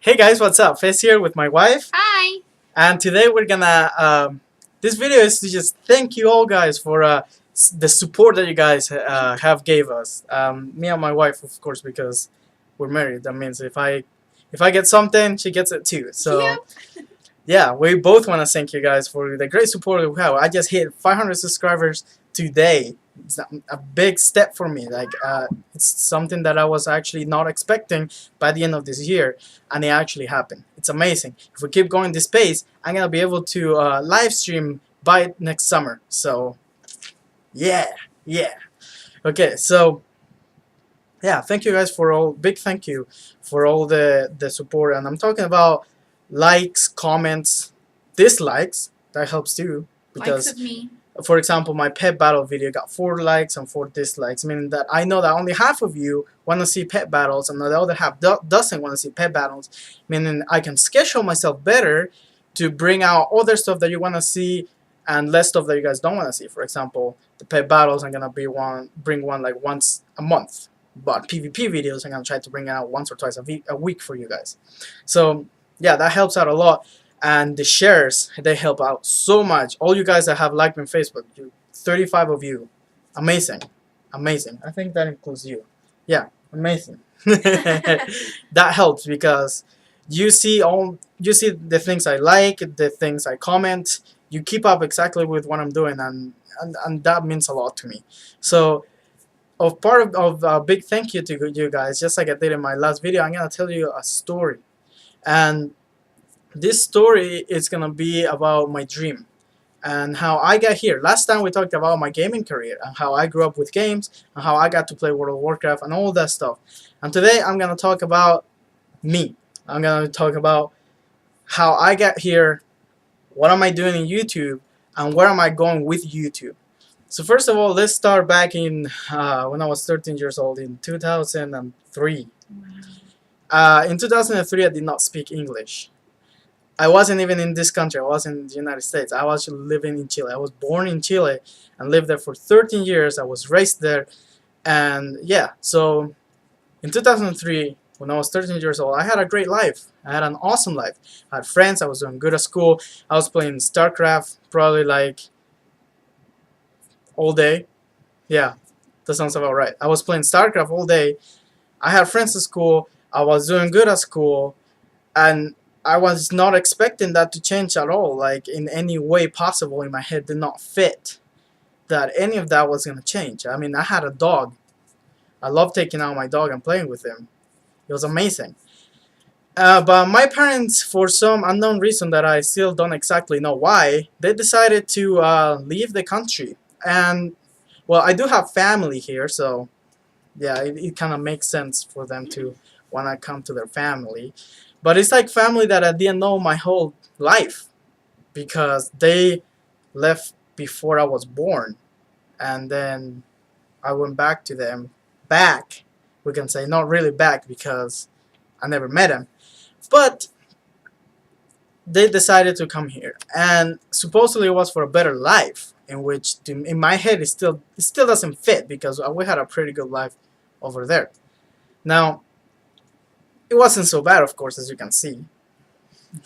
Hey guys, what's up? Fez here with my wife, Hi. and today we're gonna. This video is to just thank you all guys for the support that you guys have gave us. Me and my wife, of course, because we're married. That means if I get something, she gets it too. So Yep. yeah, we both want to thank you guys for the great support that we have. I just hit 500 subscribers today. It's a big step for me. Like it's something that I was actually not expecting by the end of this year, and it actually happened. It's amazing. If we keep going this pace, I'm gonna be able to live stream by next summer. So yeah, yeah. Okay, so yeah, thank you guys for all. Big thank you for all the support, and I'm talking about likes, comments, dislikes. That helps too Likes because, of me. for example, my pet battle video got 4 likes and 4 dislikes, meaning that I know that only half of you want to see pet battles, and the other half doesn't want to see pet battles. Meaning I can schedule myself better to bring out other stuff that you want to see and less stuff that you guys don't want to see. For example, the pet battles I'm gonna bring one like once a month, but PvP videos I'm gonna try to bring out once or twice a week for you guys. So yeah, that helps out a lot. And the shares, they help out so much. All you guys that have liked me on Facebook, 35 of you, amazing, amazing. I think that includes you. Yeah, amazing. That helps because you see the things I like, the things I comment. You keep up exactly with what I'm doing, and that means a lot to me. So of part of a big thank you to you guys, just like I did in my last video, I'm gonna tell you a story. And this story is gonna be about my dream and how I got here. Last time we talked about my gaming career and how I grew up with games and how I got to play World of Warcraft and all that stuff. And today I'm gonna talk about me. I'm gonna talk about how I got here, what am I doing in YouTube, and where am I going with YouTube. So first of all, let's start back in when I was 13 years old in 2003. In 2003, I did not speak English. I wasn't even in this country. I was in the United States. I was living in Chile. I was born in Chile and lived there for 13 years. I was raised there. And yeah, so in 2003, when I was 13 years old, I had a great life. I had an awesome life. I had friends. I was doing good at school. I was playing StarCraft probably like all day. Yeah, that sounds about right. I was playing StarCraft all day. I had friends at school. I was doing good at school. And I was not expecting that to change at all. Like in any way possible in my head did not fit that any of that was going to change. I mean, I had a dog. I loved taking out my dog and playing with him. It was amazing. But my parents, for some unknown reason that I still don't exactly know why, they decided to leave the country. And, well, I do have family here, so yeah, it kind of makes sense for them to want to come to their family. But it's like family that I didn't know my whole life because they left before I was born. And then I went back to them. Back, we can say, not really back because I never met them. But they decided to come here. And supposedly it was for a better life, in which in my head it still doesn't fit because we had a pretty good life over there. Now, it wasn't so bad, of course, as you can see.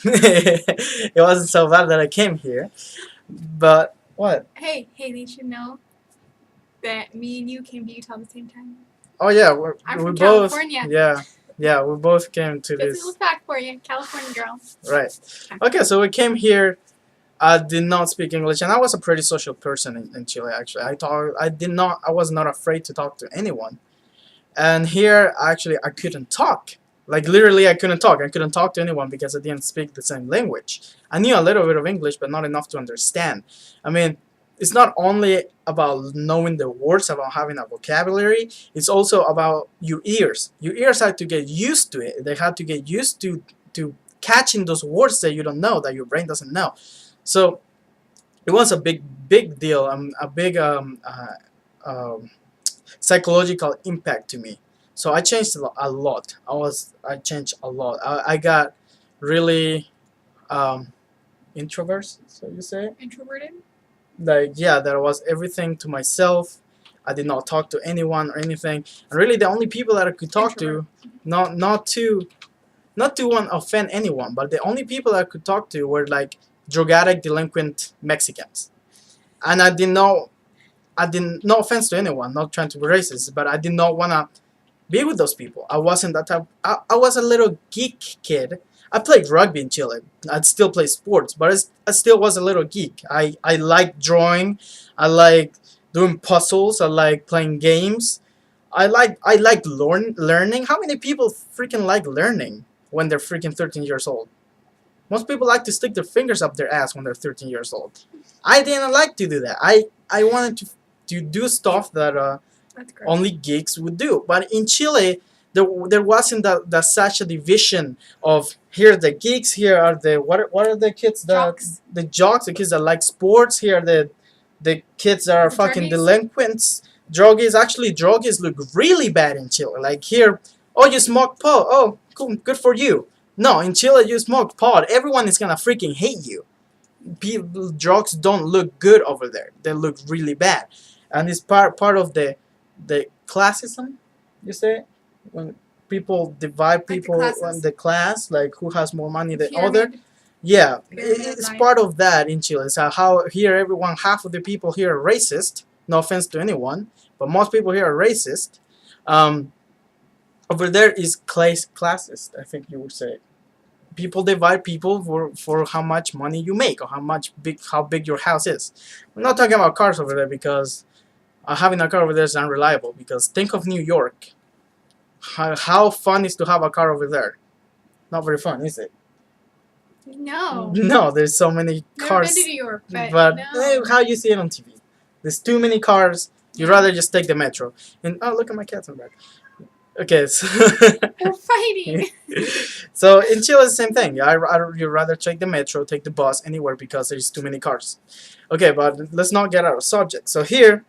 It wasn't so bad that I came here. But what? Hey, they should know that me and you came to Utah at the same time. Oh yeah, I'm we from both. California. Yeah, we both came to Just a this. little fact for you, California girl. Right. Okay, so we came here. I did not speak English, and I was a pretty social person in Chile. Actually, I was not afraid to talk to anyone. And here, actually, I couldn't talk. Like, literally, I couldn't talk. I couldn't talk to anyone because I didn't speak the same language. I knew a little bit of English, but not enough to understand. I mean, it's not only about knowing the words, about having a vocabulary. It's also about your ears. Your ears had to get used to it. They had to get used to catching those words that you don't know, that your brain doesn't know. So it was a big deal, a big psychological impact to me. So I changed a lot. I changed a lot. I got really introvert, so you say? Introverted? Like, yeah, there was everything to myself. I did not talk to anyone or anything. And really the only people that I could talk to, not too not to want to offend anyone, but the only people I could talk to were like drug addict, delinquent Mexicans, and I didn't, no offense to anyone, not trying to be racist, but I did not want to be with those people. I wasn't that type. I was a little geek kid. I played rugby in Chile. I'd still play sports, but I still was a little geek. I liked drawing. I liked doing puzzles. I liked playing games. I like learning. How many people freaking like learning when they're freaking 13 years old? Most people like to stick their fingers up their ass when they're 13 years old. I didn't like to do that. I wanted to do stuff that That's gross. only geeks would do. But in Chile, there wasn't that such a division of here are the geeks, here are the what are the kids Jocks. the jocks, the kids that like sports, here are the kids that are The fucking druggies. delinquents. Drogies look really bad in Chile. Like here, oh you smoke pot, oh cool, good for you. No, in Chile you smoke pot, everyone is gonna freaking hate you. Drugs don't look good over there. They look really bad, and it's part of the classism. You say when people divide people classes. on the class, like who has more money than other. Pyramid. Yeah, Pyramid of it's life. part of that in Chile. So how here everyone, half of the people here are racist. No offense to anyone, but most people here are racist. Um, over there is classist. I think you would say. People divide people for how much money you make or how big your house is. We're not talking about cars over there because having a car over there is unreliable. Because think of New York. How fun is to have a car over there? Not very fun, is it? No. No, there's so many Never cars. been to New York, but, But no. how you see it on TV? There's too many cars. You'd rather just take the metro. And oh, look at my cats in the back. Okay, so We're fighting. so in Chile, it's the same thing. You'd rather take the metro, take the bus, anywhere because there's too many cars. Okay, but let's not get out of subject. So here,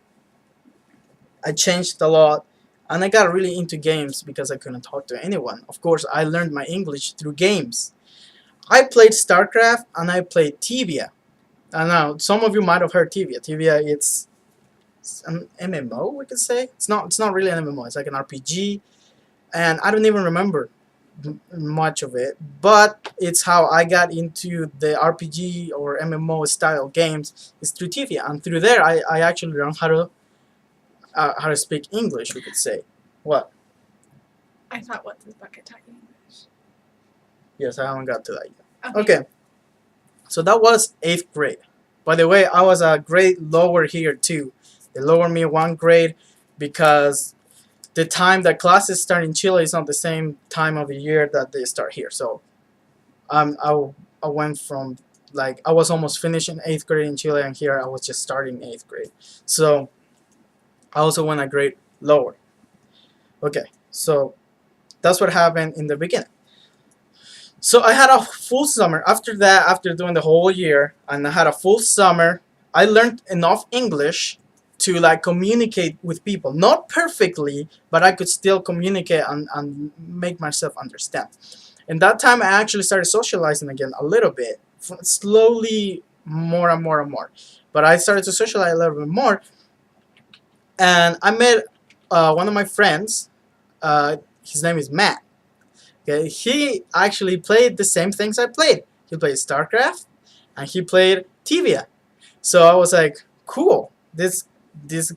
I changed a lot, and I got really into games because I couldn't talk to anyone. Of course, I learned my English through games. I played StarCraft and I played Tibia. I know some of you might have heard Tibia. Tibia, it's an MMO, we could say. It's not really an MMO. It's like an RPG, and I don't even remember much of it. But it's how I got into the RPG or MMO style games is through Tibia, and through there I actually learned how to speak English. We could say. What? I thought, what's this bucket talking English? Yes, I haven't got to that yet. Okay. Okay. So that was 8th grade. By the way, I was a grade lower here too. They lowered me 1 grade because the time that classes start in Chile is not the same time of the year that they start here. So I went from like I was almost finishing 8th grade in Chile, and here I was just starting 8th grade. So I also went a grade lower. Okay, so that's what happened in the beginning. So I had a full summer. After that, after doing the whole year, and I had a full summer, I learned enough English to like communicate with people. Not perfectly, but I could still communicate and make myself understand. And that time I actually started socializing again a little bit. Slowly, more and more and more. But I started to socialize a little bit more. And I met one of my friends. His name is Matt. Okay, he actually played the same things I played. He played StarCraft, and he played Tibia. So I was like, cool. This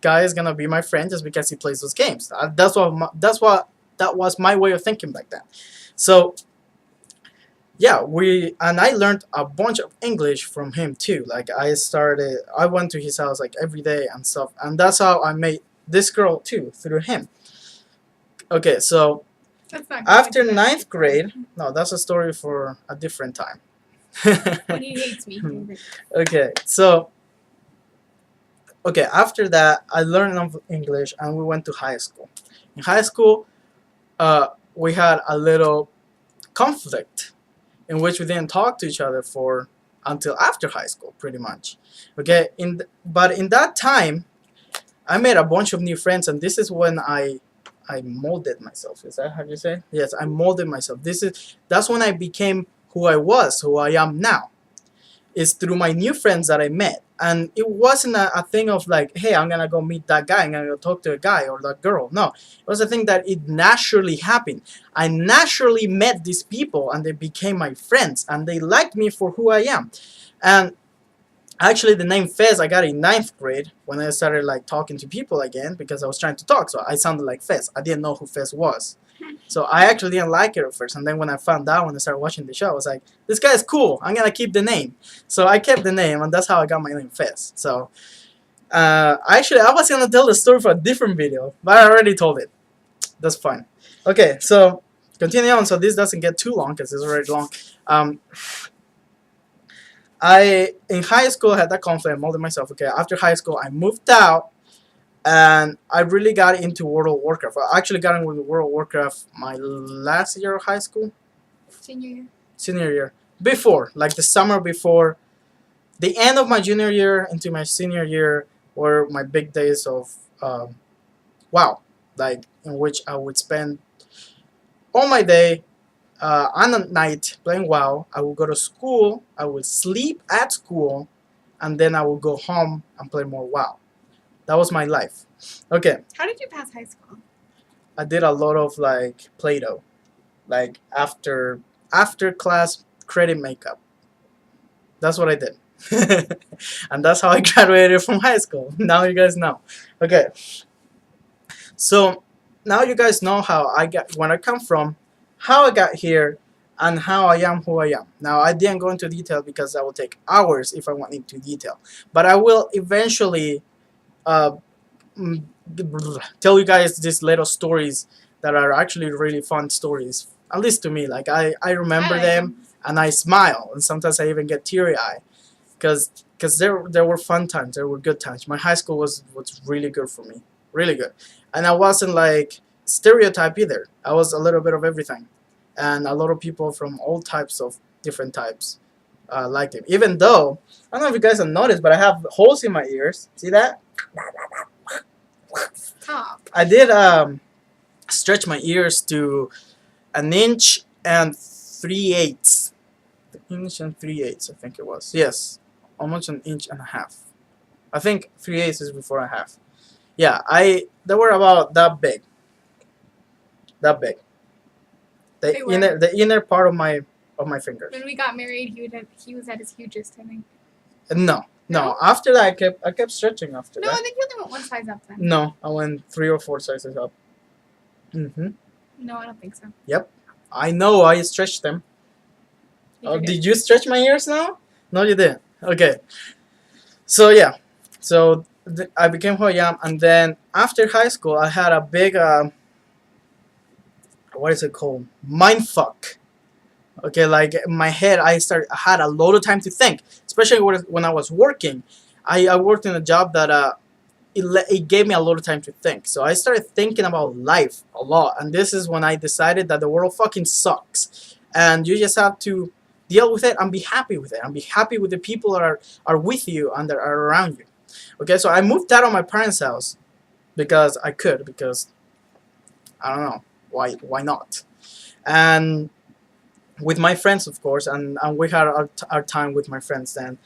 guy is gonna be my friend just because he plays those games. That was my way of thinking back then. So yeah, I learned a bunch of English from him too. Like I went to his house like every day and stuff, and that's how I met this girl too, through him. Okay, so That's not after good. 9th grade, no, that's a story for a different time. When he hates me. Okay, so after that, I learned enough English, and we went to high school. In high school, we had a little conflict in which we didn't talk to each other for until after high school, pretty much. Okay, but in that time, I made a bunch of new friends, and this is when I molded myself. Is that how you say? Yes, I molded myself. That's when I became who I am now. It's through my new friends that I met. And it wasn't a thing of like, hey, I'm gonna go meet that guy, I'm gonna go talk to a guy or that girl. No, it was a thing that it naturally happened. I naturally met these people and they became my friends and they liked me for who I am. And actually the name Fez I got in ninth grade when I started like talking to people again because I was trying to talk, so I sounded like Fez. I didn't know who Fez was. So I actually didn't like it at first, and then when I found out, when I started watching the show, I was like, this guy is cool, I'm gonna keep the name. So I kept the name, and that's how I got my name Fez. So actually I was gonna tell the story for a different video, but I already told it. That's fine. Okay, so continue on so this doesn't get too long because it's already long. I in high school had that conflict. I molded myself. Okay, after high school, I moved out, and I really got into World of Warcraft. I actually got into World of Warcraft my last year of high school, Senior year. senior year, before like the summer before, the end of my junior year into my senior year were my big days of WoW, like in which I would spend all my day on a night playing WoW. I would go to school, I would sleep at school, and then I would go home and play more WoW. That was my life. Okay, How did you pass high school? I did a lot of like Play-Doh, like after class credit makeup. That's what I did, and that's how I graduated from high school. Now you guys know. Okay, so now you guys know how I got when I come from, how I got here, and how I am who I am. Now I didn't go into detail because that will take hours if I went into detail, but I will eventually uh, mm, tell you guys these little stories that are actually really fun stories. At least to me, like I remember I like them and I smile, and sometimes I even get teary eyed because there were fun times, there were good times. My high school was really good for me, really good, and I wasn't like stereotype either. I was a little bit of everything, and a lot of people from all types of different types liked it. Even though I don't know if you guys have noticed, but I have holes in my ears. See that? Stop. I did stretch my ears to an inch and 3/8. Inch and 3/8, I think it was. Yes, almost an inch and a half. I think 3/8 is before a half. Yeah, they were about that big. That big. They were. The inner part of my fingers. When we got married, he was at his hugest, I think. No. No? After that, I kept stretching after No, I that. think you only went one size up then. No, I went 3 or 4 sizes up. No, I don't think so. I know I stretched them. You Oh, forget. did you stretch my ears now? No, you didn't. Okay. So yeah, so I became who I am, and then after high school, I had a big what is it called? Mind fuck. Okay, like in my head, I had a lot of time to think, especially when I was working. I worked in a job that it gave me a lot of time to think. So I started thinking about life a lot, and this is when I decided that the world fucking sucks, and you just have to deal with it and be happy with it, and be happy with the people that are with you and that are around you. Okay, so I moved out of my parents' house because I could, because I don't know why not, and with my friends, of course, and we had our time with my friends then,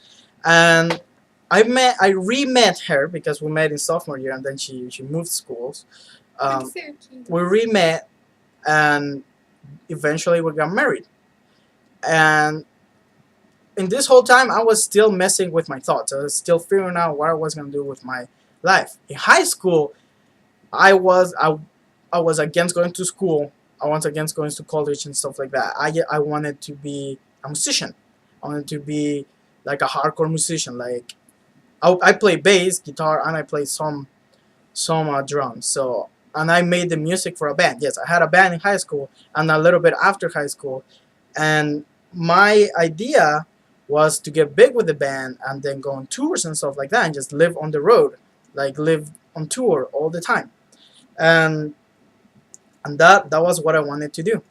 and I re-met her because we met in sophomore year, and then she moved schools. We re-met, and eventually we got married. And in this whole time, I was still messing with my thoughts. I was still figuring out what I was gonna do with my life. In high school, I was against going to school. I was against going to college and stuff like that. I wanted to be a musician. I wanted to be like a hardcore musician. Like I play bass, guitar, and I play some drums. So, and I made the music for a band. Yes, I had a band in high school and a little bit after high school. And my idea was to get big with the band and then go on tours and stuff like that and just live on the road, like live on tour all the time. And that was what I wanted to do.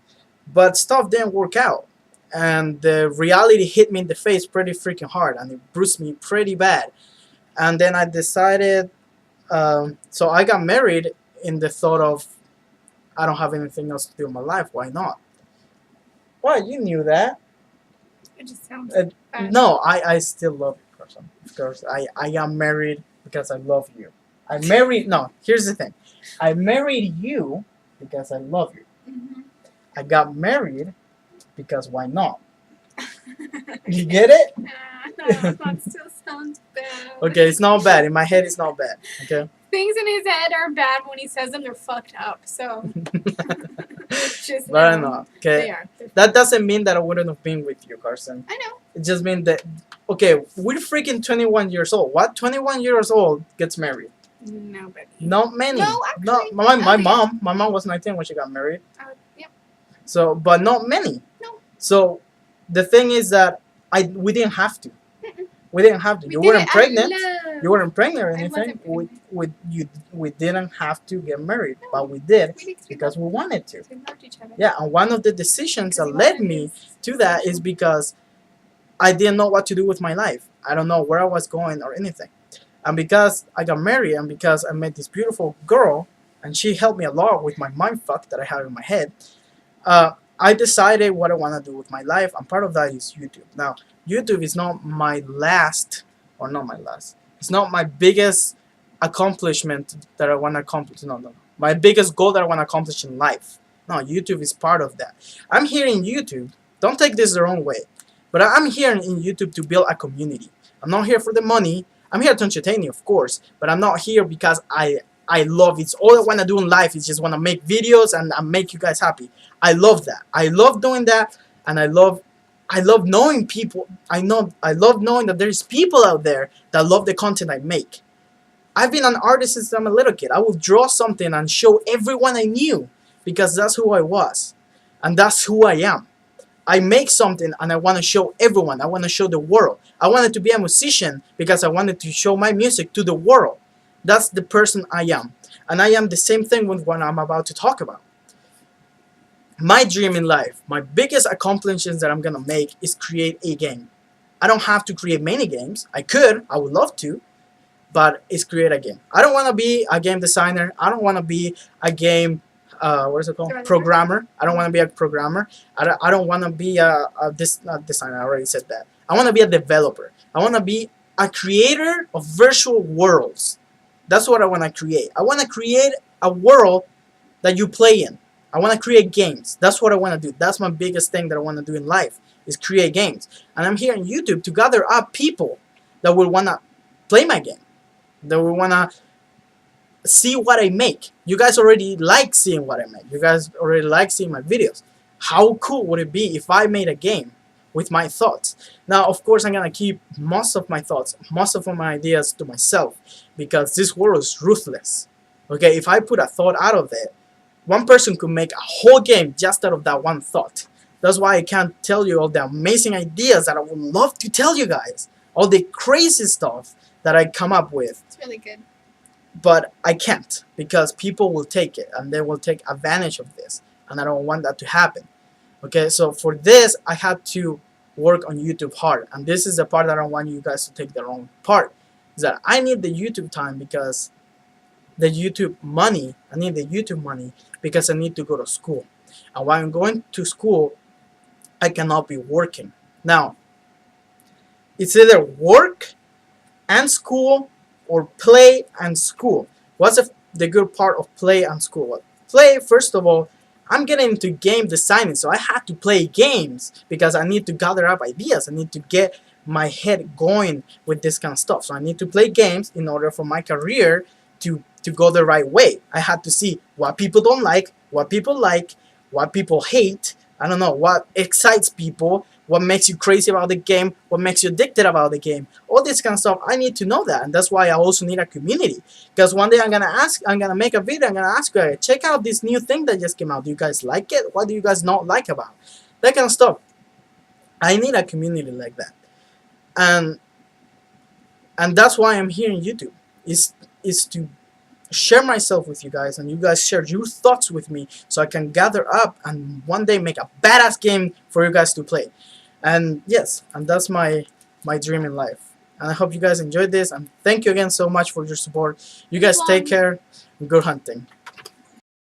But stuff didn't work out. And the reality hit me in the face pretty freaking hard, and it bruised me pretty bad. And then I decided, so I got married in the thought of, I don't have anything else to do in my life, why not? Why, you knew that. It just sounds Uh, bad. no, I still love you, Carson. Of course, I got married because I love you. I married. No, here's the thing. I married you because I love you. Mm-hmm. I got married because why not? You get it? That still sounds bad. Okay, it's not bad. In my head, it's not bad. Okay. Things in his head are bad. When he says them, they're fucked up. So just But I know know. Okay. they are. That doesn't mean that I wouldn't have been with you, Carson. I know. It just means that, okay, we're freaking 21 years old. What 21 years old gets married? Nobody. Not many. No, actually. Not, my nobody. mom was 19 when she got married. Yep. So, but not many. No. So, the thing is that we didn't have to. Mm-mm. We didn't have to. We You did weren't it out of pregnant. love. You weren't pregnant or I anything. wasn't We didn't have to get married, No. but we did We did because we wanted to. we loved each other. Yeah, and one of the decisions Because that he led wanted me his to that is social- because I didn't know what to do with my life. I don't know where I was going or anything. And because I got married and because I met this beautiful girl and she helped me a lot with my mind fuck that I have in my head, I decided what I want to do with my life, and part of that is YouTube. Now, YouTube is not my last, or not my last, it's not my biggest accomplishment that I want to accomplish. No. My biggest goal that I want to accomplish in life. No, YouTube is part of that. I'm here in YouTube. Don't take this the wrong way. But I'm here in YouTube to build a community. I'm not here for the money. I'm here to entertain you, of course. But I'm not here because I love it. It's all I want to do in life is just want to make videos and make you guys happy. I love that. I love doing that, and I love knowing people. I love knowing that there's people out there that love the content I make. I've been an artist since I'm a little kid. I will draw something and show everyone I knew because that's who I was, and that's who I am. I make something and I want to show everyone. I want to show the world. I wanted to be a musician because I wanted to show my music to the world. That's the person I am. And I am the same thing with what I'm about to talk about. My dream in life, my biggest accomplishments that I'm going to make is create a game. I don't have to create many games. I could. I would love to. But it's create a game. I don't want to be a game designer. I don't want to be a game what is it called? Programmer. I don't want to be a programmer. I don't want to be not designer. I already said that. I want to be a developer. I want to be a creator of virtual worlds. That's what I want to create. I want to create a world that you play in. I want to create games. That's what I want to do. That's my biggest thing that I want to do in life is create games. And I'm here on YouTube to gather up people that will want to play my game. That will want to see what I make. You guys already like seeing what I make. You guys already like seeing my videos. How cool would it be if I made a game with my thoughts? Now, of course, I'm going to keep most of my thoughts, most of my ideas to myself because this world is ruthless. Okay, if I put a thought out of it, one person could make a whole game just out of that one thought. That's why I can't tell you all the amazing ideas that I would love to tell you guys. All the crazy stuff that I come up with. It's really good. But I can't because people will take it and they will take advantage of this. And I don't want that to happen. Okay, so for this, I had to work on YouTube hard. And this is the part that I don't want you guys to take the wrong part. Is that I need the YouTube time because the YouTube money. I need the YouTube money because I need to go to school. And while I'm going to school, I cannot be working. Now, it's either work and school or play and school. What's the good part of play and school? Well, play, first of all, I'm getting into game designing, so I have to play games because I need to gather up ideas. I need to get my head going with this kind of stuff. So I need to play games in order for my career to go the right way. I had to see what people don't like, what people like, what people hate. I don't know, what excites people, what makes you crazy about the game, what makes you addicted about the game. All this kind of stuff, I need to know that. And that's why I also need a community. Because one day I'm going to make a video, I'm going to ask you, check out this new thing that just came out. Do you guys like it? What do you guys not like about it? That kind of stuff. I need a community like that. And that's why I'm here in YouTube. Is to share myself with you guys and you guys share your thoughts with me so I can gather up and one day make a badass game for you guys to play. And yes, and that's my dream in life. And I hope you guys enjoyed this and thank you again so much for your support. You guys take care and good hunting.